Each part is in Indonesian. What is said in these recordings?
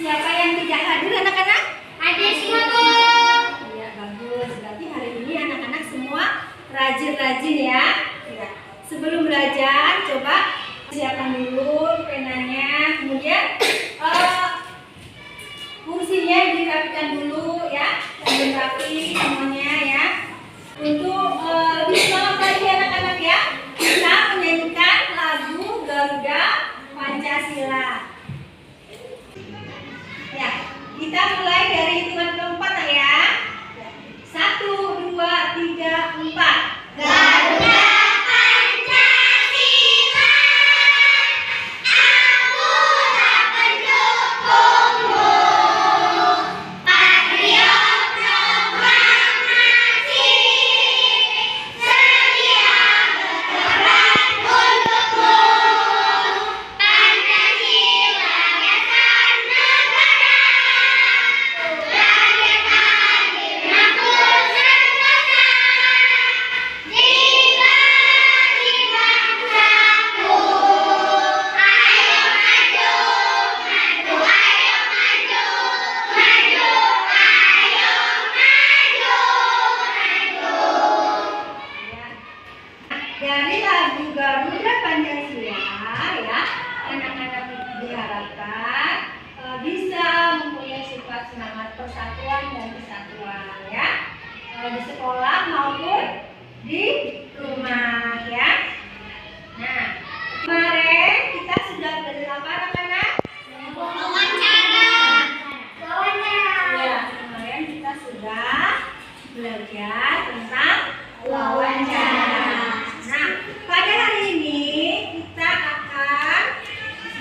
Siapa yang tidak hadir anak-anak? Hadir semua, Bu. Iya, bagus. Berarti hari ini anak-anak semua rajin-rajin ya. Ya. Sebelum belajar, coba siapkan dulu penanya, kemudian kursinya dirapikan dulu ya, sambil rapi semuanya ya. Untuk lebih semangat lagi anak-anak ya, kita menyanyikan lagu Garuda Pancasila. Ya, kita mulai dari hitungan keempat ya. 1, 2, 3, 4. Garuda Pancasila, akulah pendukungmu. Patriot proklamasi, sedia berperang untukmu. Pancasila dasar negara, rakyat adil makmur sentosa. Jiwa di bangsaku, ayo maju, maju, ayo maju, maju, ayo maju, maju. Dari lagu Garuda Pancasila ya, anak-anak diharapkan bisa mempunyai sifat semangat persatuan dan kesatuan ya, di sekolah maupun di rumah ya. Nah, kemarin kita sudah belajar apa anak-anak? Wawancara. Ya, kemarin kita sudah belajar tentang wawancara. Nah, pada hari ini kita akan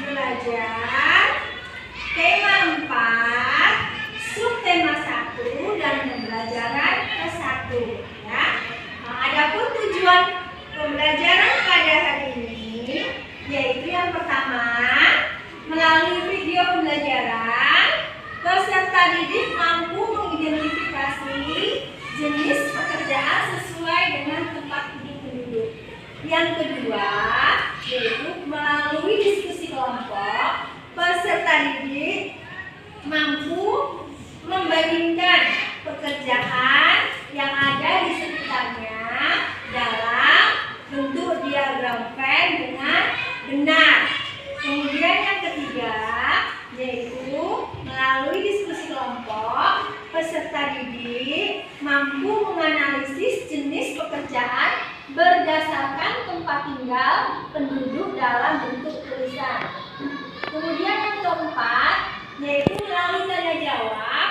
belajar tema 4, subtema 1 dan pembelajaran ke-1 ya. Nah, adapun tujuan pembelajaran pada hari ini yaitu yang pertama, melalui video pembelajaran peserta didik mampu mengidentifikasi jenis pekerjaan sesuai dengan tempat hidup penduduk. Yang kedua, yaitu melalui diskusi kelompok, peserta didik mampu membandingkan pekerjaan yang ada di sekitarnya dalam bentuk diagram Venn dengan benar. Kemudian yang ketiga, yaitu melalui diskusi kelompok, peserta didik mampu menganalisis jenis pekerjaan berdasarkan tempat tinggal penduduk dalam bentuk tulisan. Kemudian yang keempat, yaitu melalui tanya jawab,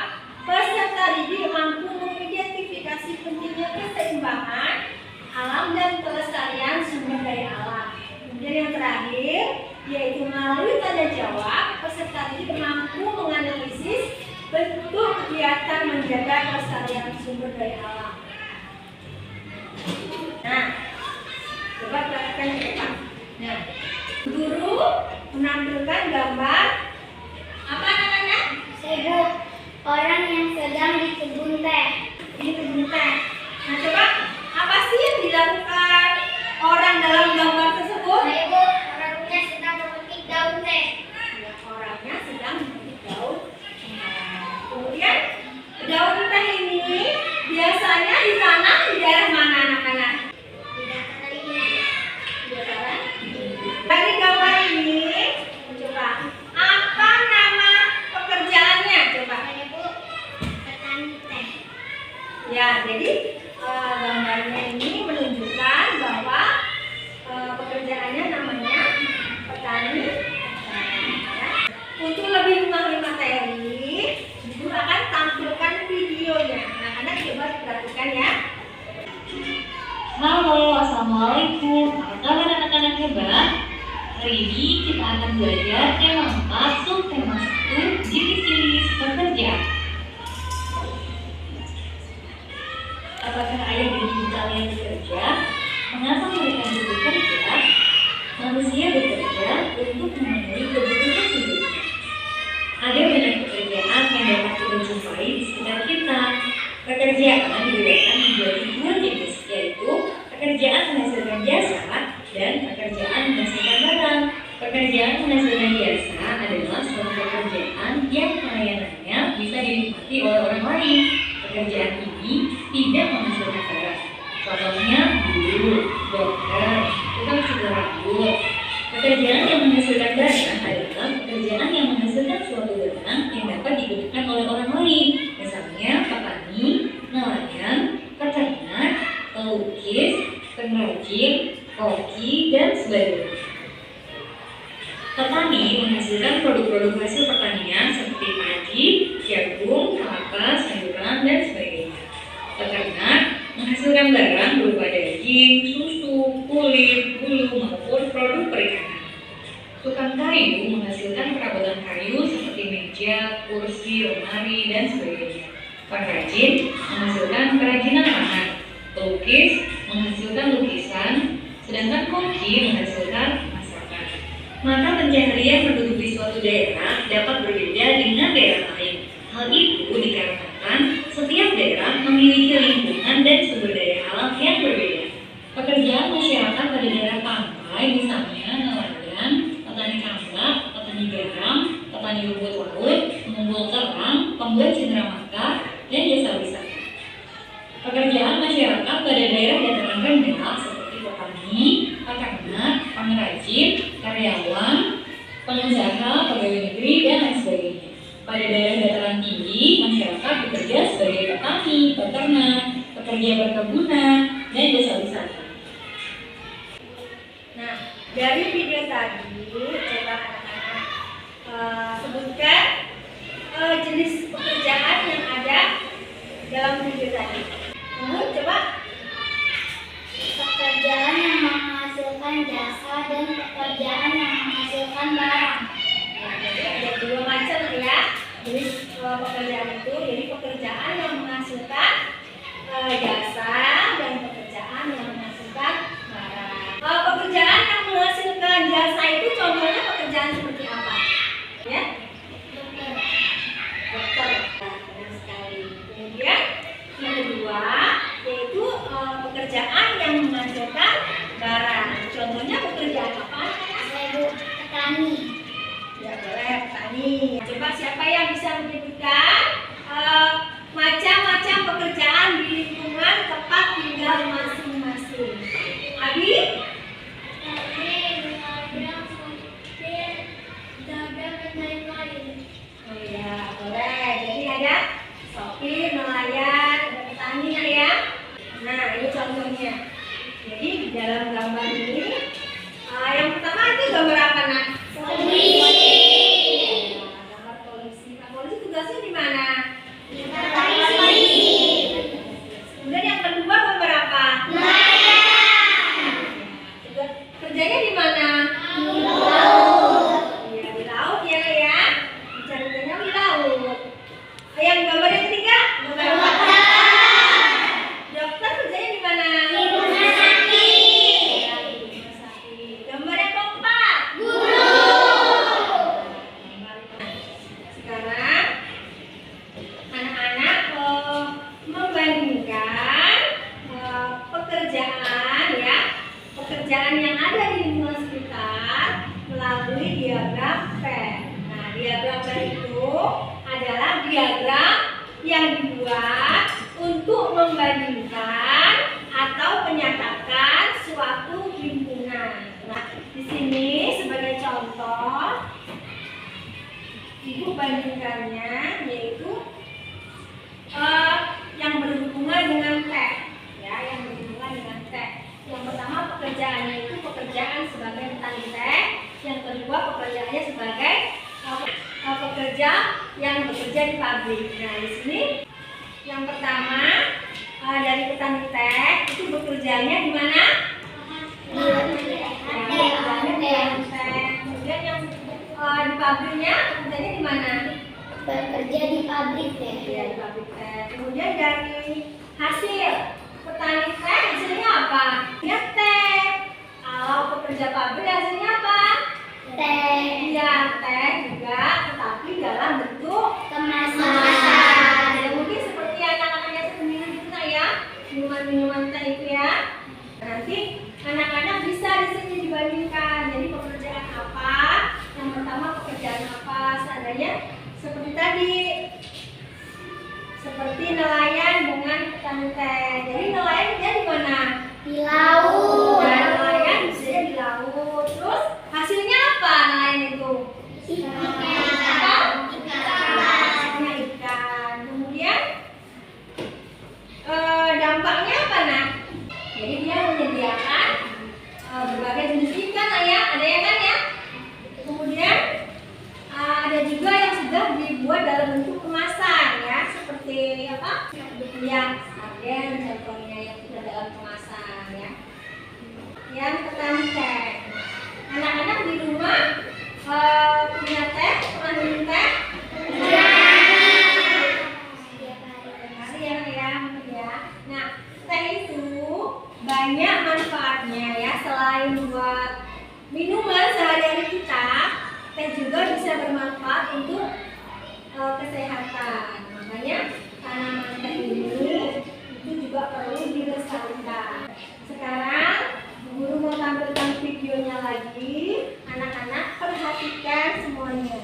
peserta didik mampu mengidentifikasi pentingnya keseimbangan alam dan kelestarian sumber daya alam. Kemudian yang terakhir, yaitu melalui tanya jawab, peserta didik mampu menganalisis bentuk kegiatan menjaga kelestarian sumber daya alam. Nah, coba perhatikan ke depan. Nah, guru menampilkan gambar apa namanya? Sebut orang yang sedang di kebun teh. Ini kebun teh. Nah, coba apa sih yang dilakukan orang dalam gambar tersebut? Ibu, orangnya sedang memetik daun teh. Ya, orangnya sedang memetik daun. Kemudian daun teh ini biasanya ditanam di daerah mana anak-anak? Tidak terlihat. Dari gambar ini, coba apa nama pekerjaannya? Coba. Ibu, petani teh. Ya, jadi gambarnya ini menunjukkan bahwa pekerjaannya namanya petani. Ya. Untuk lebih memahami materi, guru akan tampilkan videonya. Anak-anak coba perhatikan ya. Halo, assalamualaikum. Apa kabar anak-anak hebat? Hari ini kita akan belajar tema 4, subtema 1, jenis-jenis pekerjaan. Apakah ayah dan ibu kalian bekerja? Mengapa mereka bekerja? Manusia bekerja untuk memenuhi kebutuhan hidup. Ada banyak pekerjaan yang dapat kita jumpai di sekitar kita. Pekerjaan dibedakan menjadi 2 jenis, yaitu pekerjaan menghasilkan jasa dan pekerjaan menghasilkan barang. Pekerjaan menghasilkan seperti oleh orang lain. Pekerjaan ini tidak menghasilkan darah. Contohnya guru, dokter, tukang cukur rambut. Pekerjaan yang menghasilkan darah adalah pekerjaan yang menghasilkan suatu barang yang dapat digunakan oleh orang lain. Misalnya petani, nelayan, peternak, pelukis, pengrajin, koki, dan sebagainya. Petani menghasilkan produk-produk hasil pertanian seperti padi, jagung, kelapa, sayuran, dan sebagainya. Peternak menghasilkan barang berupa daging, susu, kulit, bulu, maupun produk perikanan. Tukang kayu menghasilkan perabotan kayu seperti meja, kursi, lemari, dan sebagainya. Pengrajin menghasilkan kerajinan tangan. Pelukis menghasilkan lukisan, sedangkan koki menghasilkan masakan. Maka pencaharian penduduk di suatu daerah dapat berbeda dengan daerah lain. Hal itu dikarenakan setiap daerah memiliki lingkungan dan sumber daya alam yang berbeda. Pekerjaan masyarakat pada daerah pantai misalnya nelayan, petani tambak, petani garam, petani rumput laut, pengumpul kerang, pembuat cenderamata, dan jasa wisata. Pekerjaan masyarakat pada daerah dataran rendah seperti petani, peternak, pengrajin, karyawan, pengusaha, pegawai negeri, dan lain sebagainya. Pada daerah dataran tinggi, masyarakat bekerja sebagai petani, peternak, pekerja perkebunan, dan jasa wisata. Nah, dari video tadi, coba anak-anak sebutkan jenis pekerjaan yang ada dalam video tadi. Coba. Pekerjaan yang menghasilkan jasa dan pekerjaan yang menghasilkan barang. Nah, jadi ada dua macam ya jenis pekerjaan itu. Jadi pekerjaan yang menghasilkan jasa dan pekerjaan yang menghasilkan barang. Pekerjaan yang menghasilkan jasa itu contohnya pekerjaan seperti apa? Ya? Dokter. Benar sekali. Kemudian yang kedua yaitu pekerjaan yang menghasilkan barang. Contohnya pekerjaan apa? Petani. Ya boleh petani. Coba siapa yang bisa menyebutkan macam-macam pekerjaan di lingkungan tempat tinggal masing-masing? Abi? Oh iya, boleh. Jadi ada sopir, nelayan, ada petani ya. Nah, ini contohnya. Jadi di dalam gambar ini, yang pertama itu gambar apa, Nak? Polisi. Gambar polisi. Nah, polisi tugasnya di mana? Kemudian yang kedua gambar apa? Kerjanya di mana? Iya, di laut ya, ya. Kerjanya di laut. Yang gambar yang ketiga, gambar apa? Dokter kerjanya di mana? Ya, di rumah sakit. Gambar yang keempat, sekarang anak-anak membandingkan pekerjaan yang ada di lingkungan sekitar melalui diagram PER. Nah, diagram PER itu adalah diagram yang dibuat untuk membandingkan atau menyatakan suatu lingkungan. Nah, di sini sebagai contoh, Ibu bandingkannya yaitu yang berhubungan dengan PER, ya, yang berhubungan dengan PER. Yang pertama pekerjaannya itu pekerjaan sebagai petani teh, yang kedua pekerjaannya sebagai pekerja yang bekerja di pabrik. Nah, di sini yang pertama dari petani teh itu bekerjanya di mana? Kemudian yang di pabriknya bekerjanya di mana? Bekerja di pabrik teh. Ya, di pabrik teh. Kemudian dari hasil petani teh hasilnya apa? Ya teh. Kalau pekerja pabrik hasilnya apa? Teh. Ya teh juga, tetapi dalam bentuk Kemasan. ya, mungkin seperti anak-anak yang sendiri gitu nah ya, minuman-minuman teh itu ya. Nanti anak-anak bisa di sini dibandingkan. Jadi pekerjaan apa? Yang pertama pekerjaan apa? Seandainya seperti tadi seperti nelayan dengan petani teh. Jadi nelayan dia di mana? Di laut. Dan nelayan bisa di laut. Terus hasilnya apa nelayan itu? Hasilnya ikan. Kemudian dampaknya apa nah? Jadi dia menyediakan berbagai jenis ikan lah ya, ada ya kan ya? Kemudian ada juga yang sudah dibuat dalam bentuk kemasan ya, seperti apa? Ya, sarden contohnya yang sudah dalam kemasan ya. Yang petani teh. Anak-anak di rumah punya teh, pernah minum teh? Nah, teh itu banyak manfaatnya ya, selain buat minuman sehari-hari kita, teh juga bisa bermanfaat untuk kesehatan. Makanya tanaman teh ini itu juga perlu dilestarikan. Sekarang guru mau tampilkan videonya lagi, anak-anak perhatikan semuanya.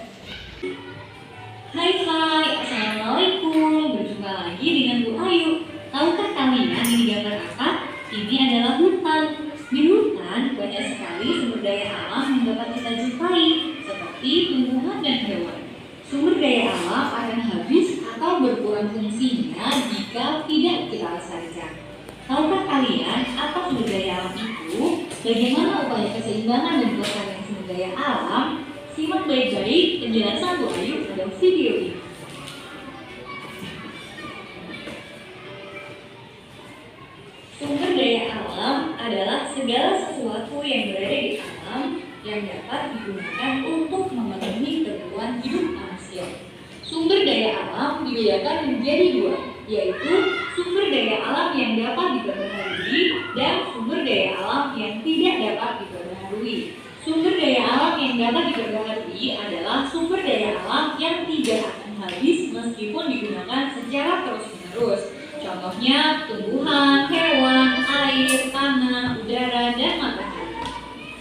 Hai, assalamualaikum. Berjumpa lagi dengan Bu Ayu. Tahukah kalian ini gambar apa? Ini adalah hutan. Di hutan banyak sekali sumber daya alam yang dapat kita jumpai, seperti tumbuhan dan hewan. Sumber daya alam akan habis atau berkurang fungsinya jika tidak kita lestarikan. Tahukah kalian apa sumber daya alam itu? Bagaimana upaya keseimbangan dan pelestarian sumber daya alam? Simak baik-baik penjelasan Bu Ayu pada video ini. Sumber daya alam adalah segala sesuatu yang berada di alam yang dapat digunakan untuk memenuhi kebutuhan hidup manusia. Sumber daya alam dibedakan menjadi dua, yaitu sumber daya alam yang dapat diperbaharui dan sumber daya alam yang tidak dapat diperbaharui. Sumber daya alam yang dapat diperbaharui adalah sumber daya alam yang tidak akan habis meskipun digunakan secara terus-menerus. Contohnya tumbuhan, hewan, air, tanah, udara, dan matahari.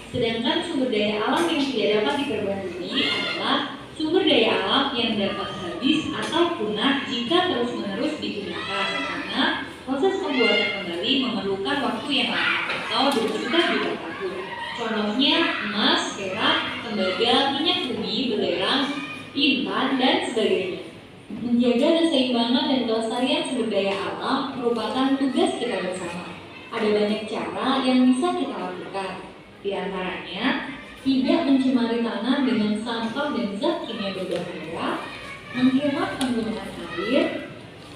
Sedangkan sumber daya alam yang tidak dapat diperbaharui adalah sumber daya alam yang dapat habis atau punah jika terus-menerus digunakan, karena proses pembuatan kembali memerlukan waktu yang lama atau berjuta-juta tahun. Contohnya emas, perak, tembaga, minyak bumi, belerang, intan, dan sebagainya. Menjaga keseimbangan dan kelestarian sumber daya alam merupakan tugas kita bersama. Ada banyak cara yang bisa kita lakukan. Di antaranya, tidak mencemari tanah dengan sampah dan zat kimia berbahaya, menghemat penggunaan air,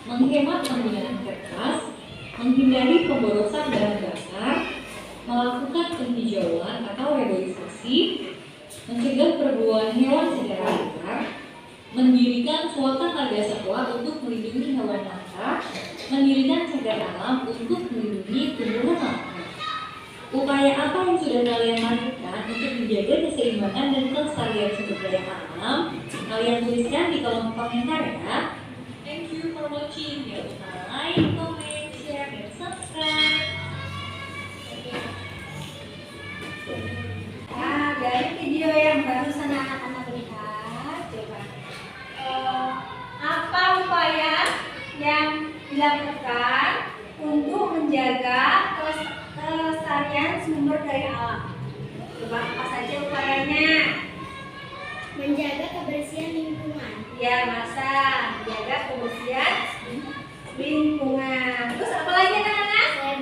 menghemat penggunaan kertas, menghindari pemborosan bahan bakar, melakukan penghijauan atau reboisasi, mencegah perburuan hewan secara liar, mendirikan suaka marga satwa untuk melindungi hewan langka, mendirikan cagar alam untuk melindungi tumbuhan langka. Upaya apa yang sudah kalian lakukan untuk menjaga keseimbangan dan kelestarian sumber daya alam? Kalian tuliskan di kolom komentar ya. Thank you for watching. Jangan lupa like, comment, share, dan subscribe. Nah, dari video yang barusan anak-anak lihat, coba apa upaya yang dilakukan untuk menjaga kelestarian sumber daya alam? Coba apa saja upayanya? Menjaga kebersihan lingkungan. Ya, masa menjaga kebersihan lingkungan. Terus apa lagi anak-anak? Yang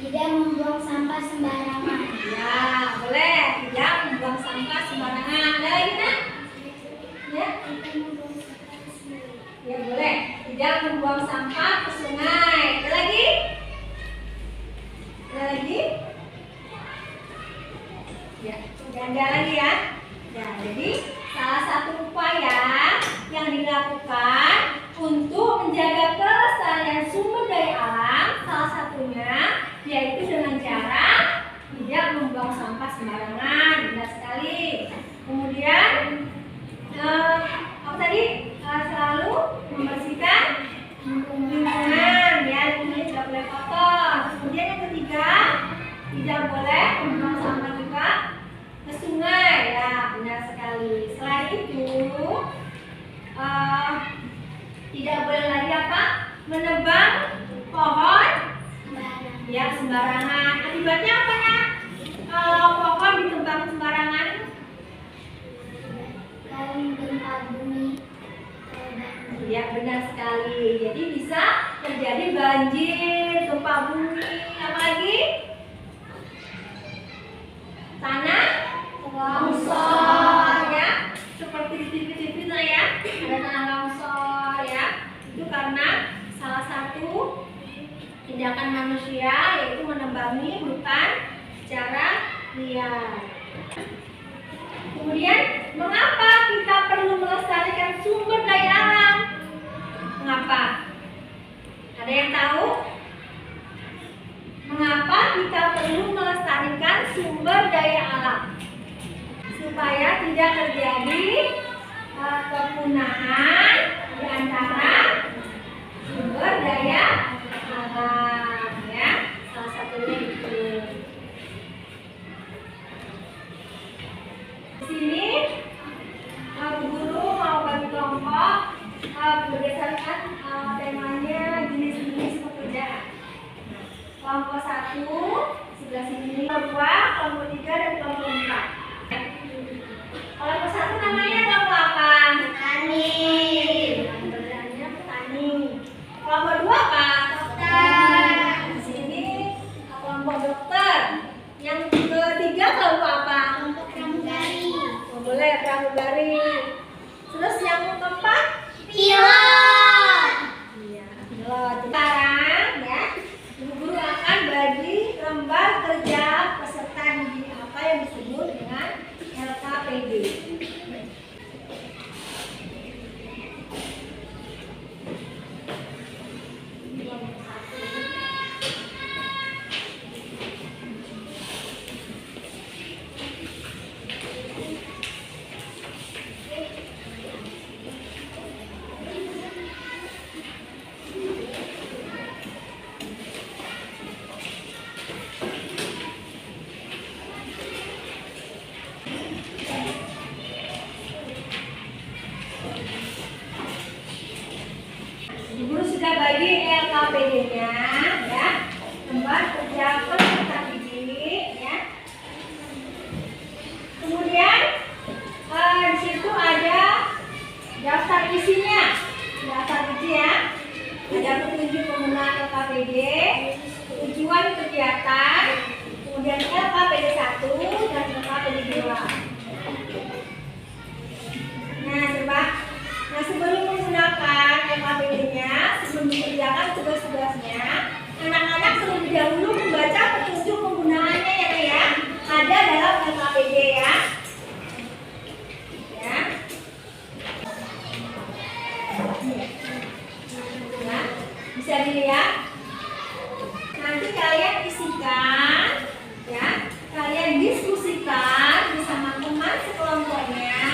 Tidak membuang sampah sembarangan. ya, boleh. Tidak membuang sampah sembarangan. Ada lagi nak? Ya, ya boleh. Tidak membuang sampah ke sungai. Ada lagi? Ada lagi? Ya, ada lagi ya. Ya, jadi salah satu upaya yang dilakukan untuk menjaga kelestarian sumber daya alam, salah satunya yaitu dengan cara tidak membuang sampah sembarangan. Benar sekali. Kemudian apa tadi? Selalu membersihkan lingkungan, ya, lingkungannya tidak boleh kotor. Kemudian yang ketiga, tidak boleh membuang sampah juga ke sungai, ya, benar sekali. Selain itu Tidak boleh lagi apa? Menebang pohon ya sembarangan. Akibatnya apa ya? Kalau pohon ditebang sembarangan, gempa bumi. ya benar sekali. Jadi bisa terjadi banjir, gempa bumi, apa lagi? Tanah longsor ya. Seperti di TV-TV tuh ya, ada tanah longsor ya. Itu karena salah satu tindakan manusia yaitu menebangi hutan secara liar. Kemudian, mengapa kita perlu melestarikan sumber daya alam? Mengapa? Ada yang tahu? Mengapa kita perlu melestarikan sumber daya alam? Supaya tidak terjadi kepunahan di antara sumber daya alam ya. Salah satunya itu. Di sini guru mau bagi kelompok berdasarkan temanya jenis-jenis pekerjaan. Kelompok 1 sebelah sini, kelompok 2, kelompok 3 dan kelompok 4. Kelompok 1 namanya kelompok apa? Petani. Pekerjaannya petani. Kelompok 2 apa? Dokter. Di sini kelompok dokter. Yang ketiga kelompok apa? Kelompok pramugari. Boleh pramugari. Terus yang keempat? Pilot. Iya, pilot. Sekarang ya, guru akan bagi lembar kerja peserta didik apa yang disebut dengan LKPD. Guru sudah bagi LKPD-nya ya, lembar kerja peserta didik ya. Kemudian di situ ada daftar isinya, daftar isi ya. Ada petunjuk penggunaan LKPD, tujuan kegiatan, kemudian LKPD 1 dan LKPD 2. Nah, coba. Nah, sebelum menggunakan LKPD-nya, sebelum dikerjakan tugas-tugasnya, anak-anak terlebih dahulu membaca petunjuk penggunaannya ya, ada dalam LKPD ya. Ya. Nah, bisa dilihat. Nanti kalian isikan, ya, kalian diskusikan bersama teman sekelompoknya.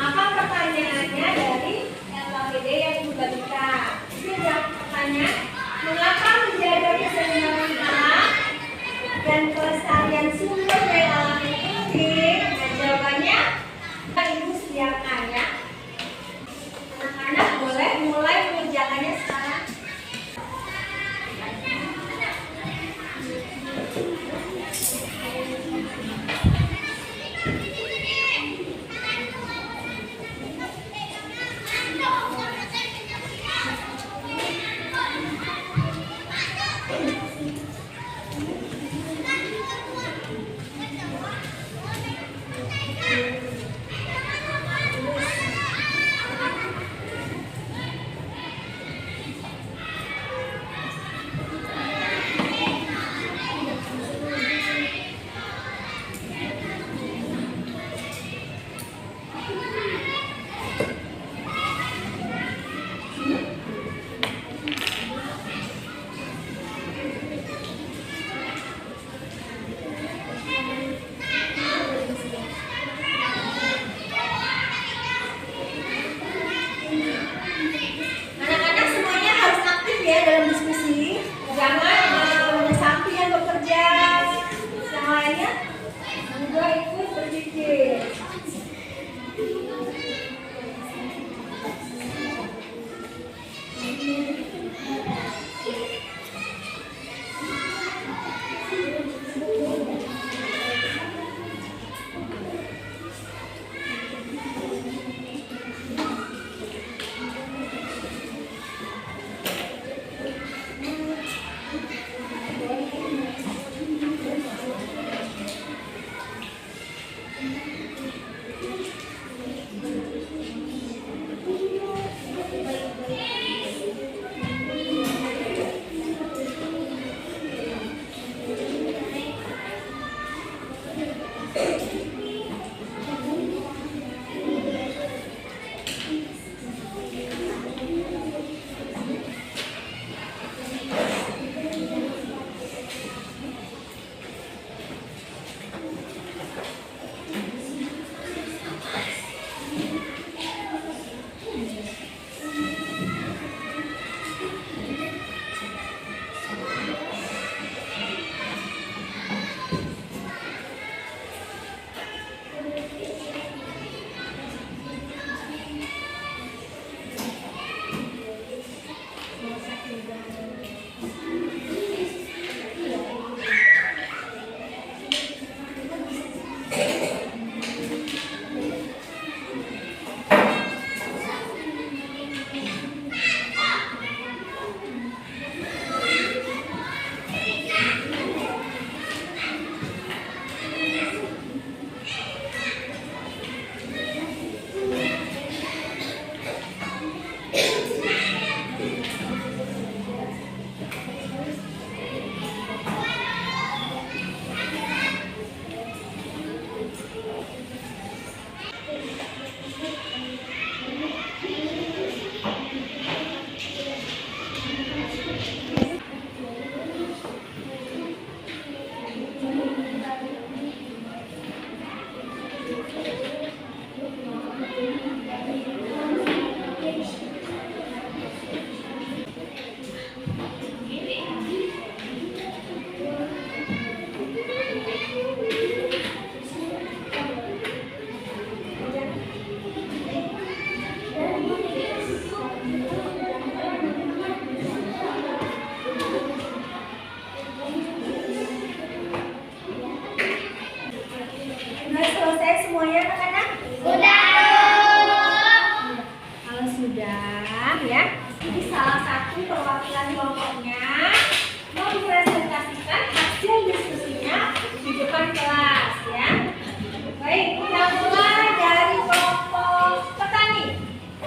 Apa pertanyaannya dari LKPD yang dibagikan? Ini adalah pertanyaan, mengapa menjaga keseimbangan alam dan kelestarian sumber daya alam itu penting? Nah, jawabannya Ibu sediakan ya. Anak-anak boleh mulai mengerjakannya sekarang.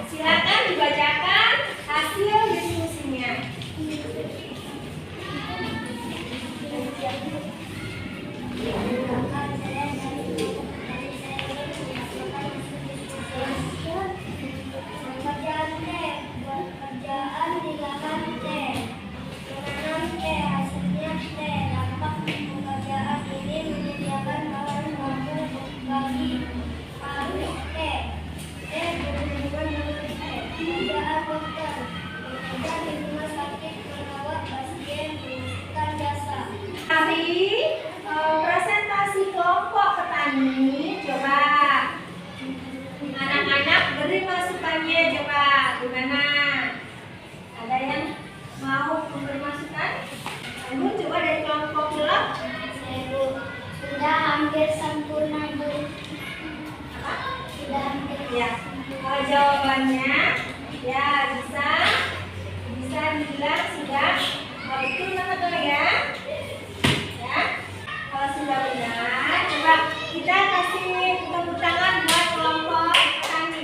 silakan dibacakan hasil diskusinya. Pekerjaan T, buat kerjaan tinggalkan T. Menanam T, hasilnya T. Dampak pekerjaan ini menyediakan bahan baku bagi pabrik T. T berhubungan dengan T. Pekerjaan dokter, bekerja di rumah sakit merawat pasien menggunakan jasa. Mari presentasi kelompok petani. Coba anak-anak beri masukannya, coba gimana? Ada yang mau memberi masukan? Ibu coba dari kelompok dulu. Ibu, sudah hampir sempurna, Bu. Apa? Sudah hampir. Ya, jawabannya ya bisa dibilang sudah betul betul ya. Ya, kalau sudah benar, coba kita kasih tepuk tangan buat kelompok petani.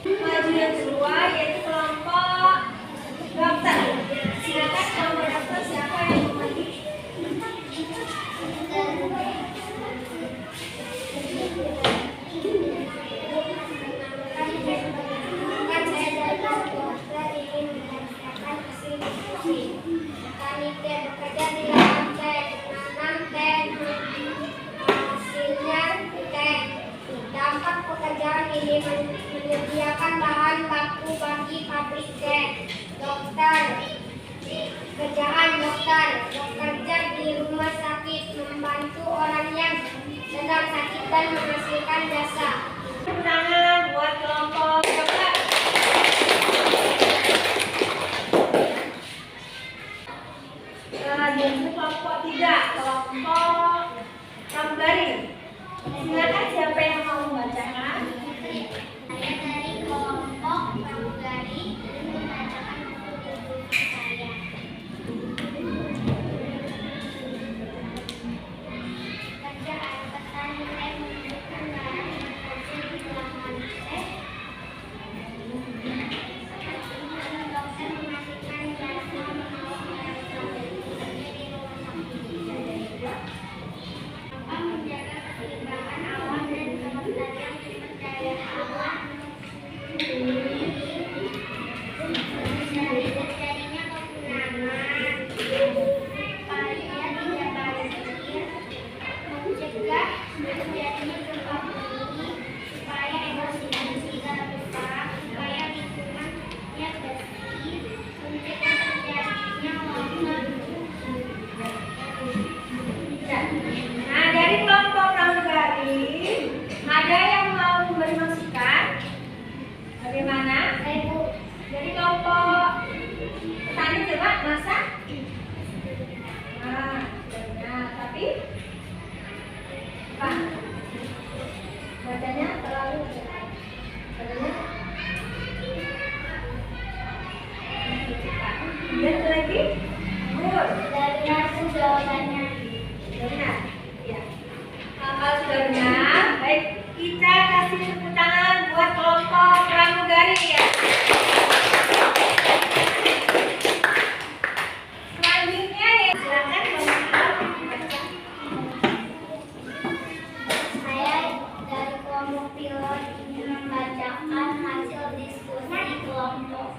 Maju yang kedua yaitu kelompok dokter. Silakan kelompok dokter, siapa yang mau maju? Dampak pekerjaan ini menyediakan bahan baku bagi pabrik teh. Dokter, kerjaan dokter, bekerja di rumah sakit, membantu orang yang sedang sakit dan menghasilkan jasa. Tepuk tangan buat kelompok dokter. Selanjutnya kelompok 3, kelompok pramugari. Silakan siapa yang mau membacakan? Saya dari kelompok pramugari membacakan buku saya. Kerjaan petani teh menunjukkan bahan bekerja di lahan teh. Dokter memastikan jasa menolong orang sakit bekerja di rumah sakit. Apa menjaga keseimbangan alam dan kelestarian sumber daya alam. Dari terjadinya kepunahan supaya tidak banjir, mencegah terjadinya gempa bumi, supaya ekosistem tidak rusak, supaya lingkungannya bersih, mencegah terjadinya longsor. Nah, dari kelompok pramugari, ada yang mau memberi masukan? Bagaimana? Ibu, Dari kelompok petani coba masak. Nah, tapi apa? Badannya terlalu badannya. Lihat lagi. Good. sudah benar jawabannya. Benar. Ya. Kalau sudah benar, baik kita kasih tepuk tangan buat kelompok pramugari ya. Selanjutnya ya, silakan membaca. Saya dari kelompok pilot ingin membacakan hasil diskusi kelompok.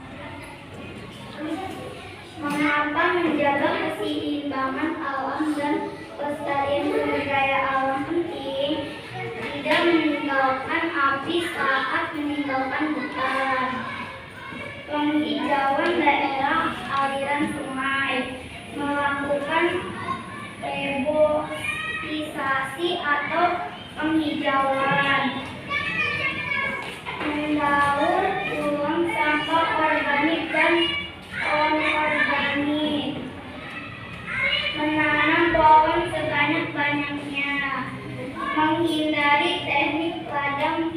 Mengapa menjaga keseimbangan alam dan pelestarian sumber daya alam penting? Tidak meninggalkan api saat meninggalkan hutan. Penghijauan daerah aliran sungai, melakukan reboisasi atau penghijauan, mendaur ulang sampah organik dan non-organik, menanam pohon sebanyak-banyaknya, menghindari teknik ladang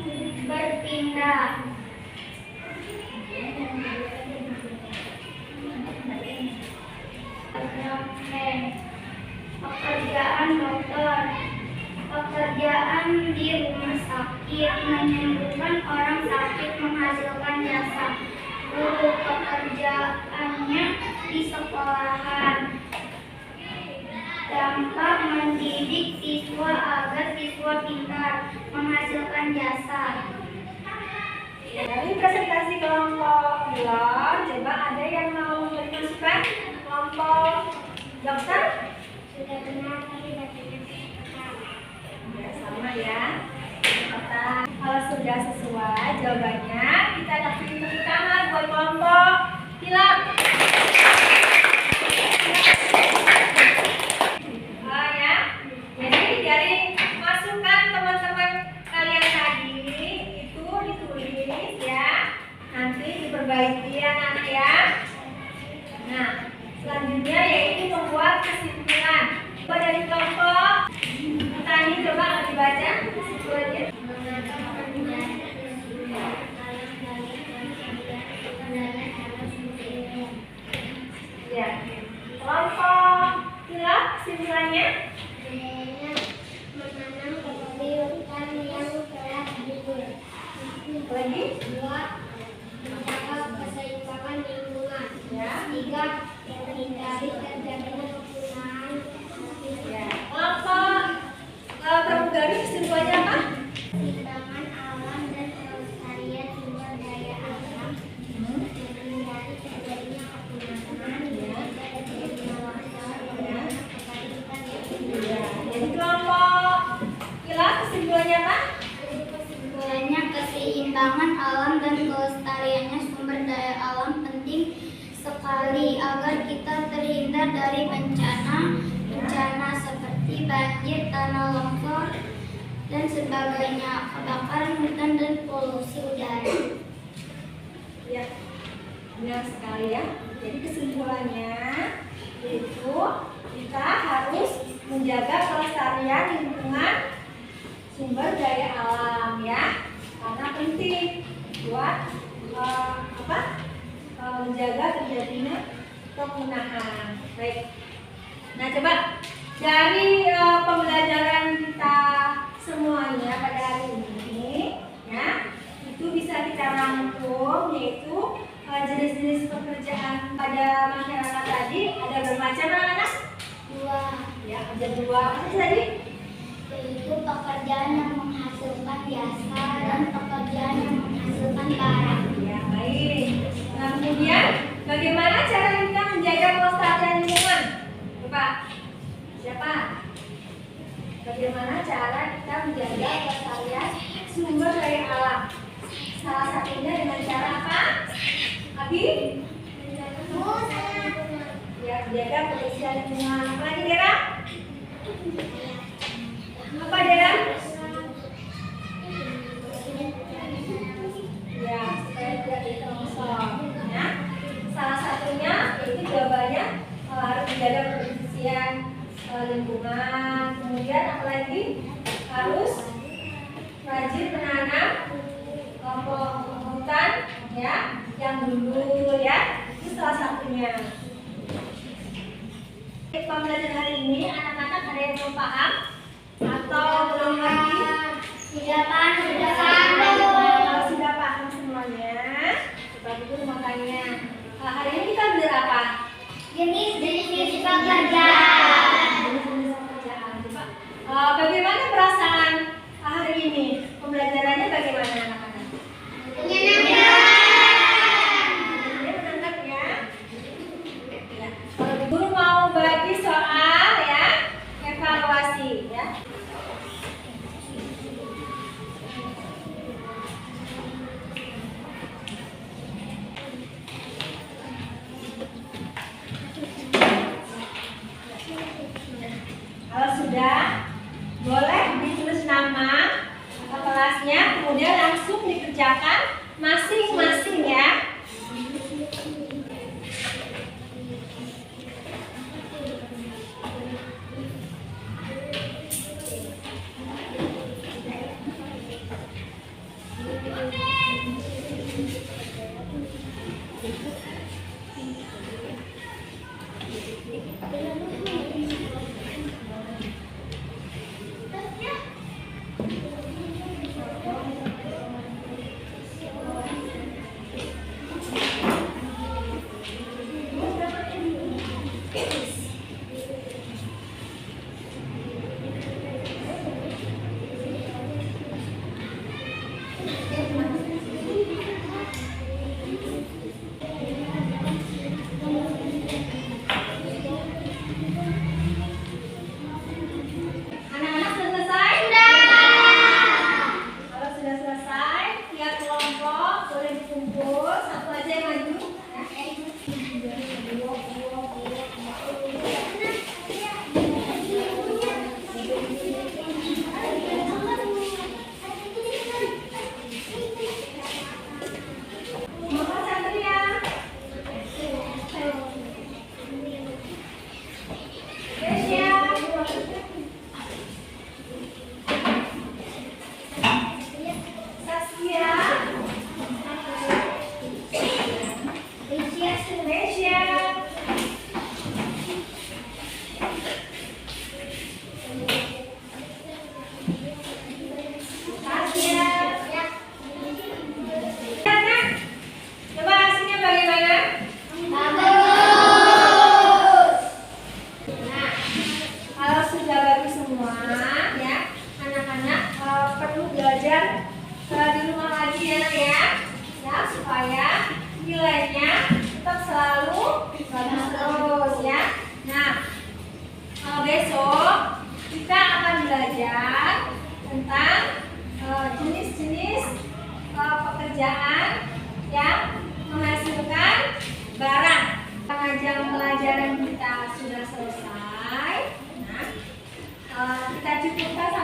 berpindah. Pekerjaan dokter, pekerjaan di rumah sakit, menyembuhkan orang sakit, menghasilkan jasa. Guru pekerjaannya di sekolahan, dampak mendidik siswa agar siswa pintar, menghasilkan jasa. Dari presentasi kelompok pilot, coba ada yang mau memberi masukan? Kelompok dokter? Sudah benar, tapi bacanya Ya, sama ya. Kalau sudah sesuai jawabannya, kita kasih tepuk tangan buat kelompok pilot. Ya, jadi dari masukan teman-teman kalian tadi itu ditulis ya, nanti diperbaiki ya anak ya. Nah, selanjutnya yaitu membuat kesimpulan. Coba dari kelompok tani coba dibaca kesimpulannya. Ya, kelompok pilot kesimpulannya. menanam kebirukan yang telah gugur. Lagi? 2. Menjaga keseimbangan lingkungan. Ya. 3. Menghindari terjadinya penggunaan Ya. Kelompok pramugari kesimpulannya apa? keseimbangan alam dan kelestarian sumber daya alam. Menghindari terjadinya penggunaan dan pengelolaan kebaikan Ya. Jadi kelompok pilot kesimpulannya apa? kesimpulannya keseimbangan alam dan kelestariannya sumber daya alam penting sekali agar kita terhindar dari bencana seperti banjir, tanah longsor, dan sebagainya, kebakaran hutan dan polusi udara. Ya. Benar sekali ya. Jadi kesimpulannya yaitu kita harus menjaga kelestarian lingkungan sumber daya alam ya, karena penting buat menjaga terjadinya penggunaan. Baik. Nah, coba dari pembelajaran kita semuanya pada hari ini ya, itu bisa kita rangkum yaitu jenis-jenis pekerjaan pada masyarakat tadi ada bermacam anak-anak? 2. Ya, ada 2. Apa tadi? Yaitu pekerjaan yang menghasilkan jasa dan pekerjaan yang menghasilkan barang. Ya, baik. Nah, kemudian bagaimana cara kita menjaga kelestarian lingkungan? Coba. Siapa? Bagaimana cara kita menjaga kelestarian sumber daya alam? Salah satunya dengan cara apa? Abi? Ya, menjaga kebersihan lingkungan. Apa lagi, Dera? Apa, Dera? Ya, supaya tidak terlongsor. Ya. Salah satunya itu jawabannya harus menjaga kebersihan lingkungan. Kemudian apalagi harus rajin menanam kelompok hutan ya, yang dulu ya. Itu salah satunya. Pembelajaran hari ini anak-anak ada yang belum paham atau belum ngerti? Sudah paham, sudah Kalau sudah paham semuanya, coba dulu makanya hari ini kita belajar apa? jenis pekerjaan. Jenis-jenis pekerjaan. Coba, bagaimana perasaan hari ini? Pembelajarannya bagaimana anak-anak? Menyenangkan. Ini menangkap ya. Ya. Kalau guru mau bagi soal ya, evaluasi ya. Kalau sudah, boleh ditulis nama kelasnya, kemudian langsung dikerjakan masing-masing ya. belajar di rumah lagi ya nak ya, supaya nilainya tetap selalu bagus terus ya. Nah, besok kita akan belajar tentang jenis-jenis pekerjaan yang menghasilkan barang. Karena jam pelajaran kita sudah selesai, nah kita cukupkan